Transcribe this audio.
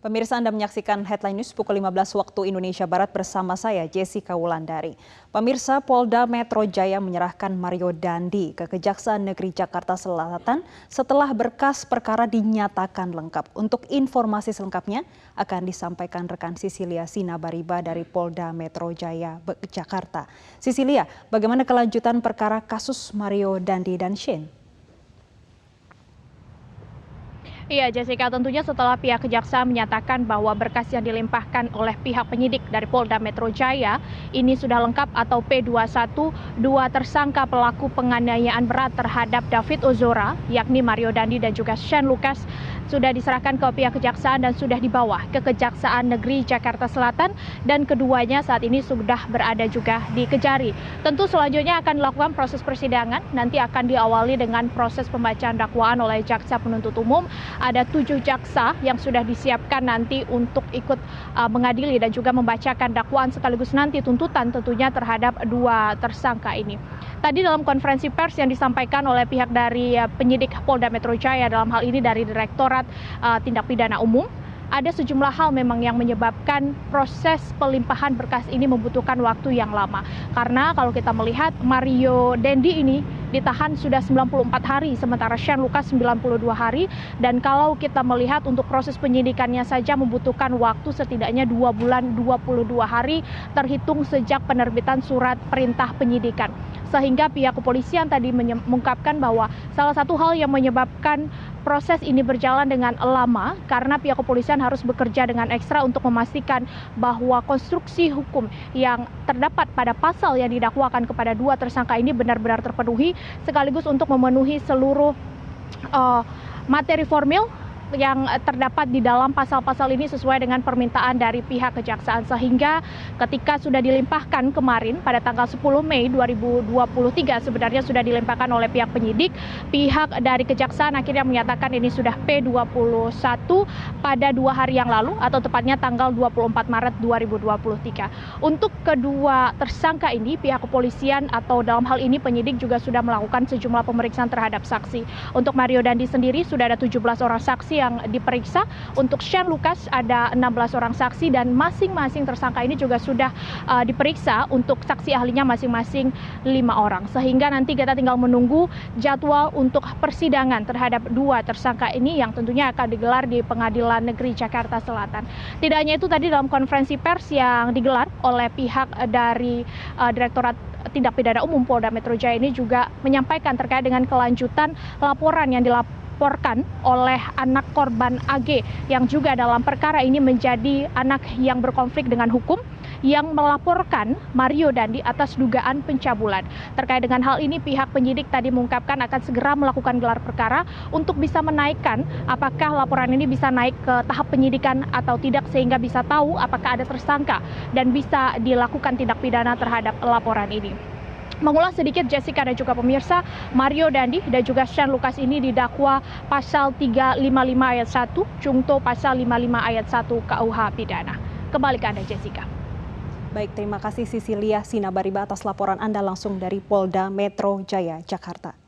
Pemirsa, Anda menyaksikan Headline News pukul 15 waktu Indonesia Barat bersama saya, Jessica Wulandari. Pemirsa, Polda Metro Jaya menyerahkan Mario Dandi ke Kejaksaan Negeri Jakarta Selatan setelah berkas perkara dinyatakan lengkap. Untuk informasi selengkapnya akan disampaikan rekan Sisilia Sinabariba dari Polda Metro Jaya, Jakarta. Sisilia, bagaimana kelanjutan perkara kasus Mario Dandi dan Shane? Iya, Jessica, tentunya setelah pihak kejaksaan menyatakan bahwa berkas yang dilimpahkan oleh pihak penyidik dari Polda Metro Jaya ini sudah lengkap atau P21, dua tersangka pelaku penganiayaan berat terhadap David Ozora, yakni Mario Dandi dan juga Shane Lucas, sudah diserahkan ke pihak kejaksaan dan sudah dibawa ke Kejaksaan Negeri Jakarta Selatan, dan keduanya saat ini sudah berada juga di Kejari. Tentu selanjutnya akan dilakukan proses persidangan, nanti akan diawali dengan proses pembacaan dakwaan oleh jaksa penuntut umum. Ada 7 jaksa yang sudah disiapkan nanti untuk ikut mengadili dan juga membacakan dakwaan sekaligus nanti tuntutan tentunya terhadap dua tersangka ini. Tadi dalam konferensi pers yang disampaikan oleh pihak dari penyidik Polda Metro Jaya, dalam hal ini dari Direktorat Tindak Pidana Umum, ada sejumlah hal memang yang menyebabkan proses pelimpahan berkas ini membutuhkan waktu yang lama. Karena kalau kita melihat Mario Dandi ini ditahan sudah 94 hari, sementara Shane Lucas 92 hari. Dan kalau kita melihat untuk proses penyidikannya saja membutuhkan waktu setidaknya 2 bulan 22 hari terhitung sejak penerbitan surat perintah penyidikan. Sehingga pihak kepolisian tadi mengungkapkan bahwa salah satu hal yang menyebabkan proses ini berjalan dengan lama karena pihak kepolisian harus bekerja dengan ekstra untuk memastikan bahwa konstruksi hukum yang terdapat pada pasal yang didakwakan kepada dua tersangka ini benar-benar terpenuhi, sekaligus untuk memenuhi seluruh materi formil yang terdapat di dalam pasal-pasal ini sesuai dengan permintaan dari pihak kejaksaan. Sehingga ketika sudah dilimpahkan kemarin pada tanggal 10 Mei 2023 sebenarnya sudah dilimpahkan oleh pihak penyidik, pihak dari kejaksaan akhirnya menyatakan ini sudah P21 pada 2 hari yang lalu atau tepatnya tanggal 24 Maret 2023. Untuk kedua tersangka ini pihak kepolisian atau dalam hal ini penyidik juga sudah melakukan sejumlah pemeriksaan terhadap saksi. Untuk Mario Dandi sendiri sudah ada 17 orang saksi yang diperiksa. Untuk Shane Lucas ada 16 orang saksi dan masing-masing tersangka ini juga sudah diperiksa untuk saksi ahlinya masing-masing 5 orang. Sehingga nanti kita tinggal menunggu jadwal untuk persidangan terhadap dua tersangka ini yang tentunya akan digelar di Pengadilan Negeri Jakarta Selatan. Tidak hanya itu, tadi dalam konferensi pers yang digelar oleh pihak dari Direktorat Tindak Pidana Umum Polda Metro Jaya ini juga menyampaikan terkait dengan kelanjutan laporan yang dilaporkan oleh anak korban AG yang juga dalam perkara ini menjadi anak yang berkonflik dengan hukum, yang melaporkan Mario Dandi atas dugaan pencabulan. Terkait dengan hal ini pihak penyidik tadi mengungkapkan akan segera melakukan gelar perkara untuk bisa menaikkan apakah laporan ini bisa naik ke tahap penyidikan atau tidak, sehingga bisa tahu apakah ada tersangka dan bisa dilakukan tindak pidana terhadap laporan ini. Mengulas sedikit Jessica dan juga pemirsa, Mario Dandi dan juga Shane Lucas ini didakwa pasal 355 ayat 1, Jungto pasal 55 ayat 1 KUH Pidana. Kembali ke Anda, Jessica. Baik, terima kasih Sisilia Sinabariba atas laporan Anda langsung dari Polda Metro Jaya, Jakarta.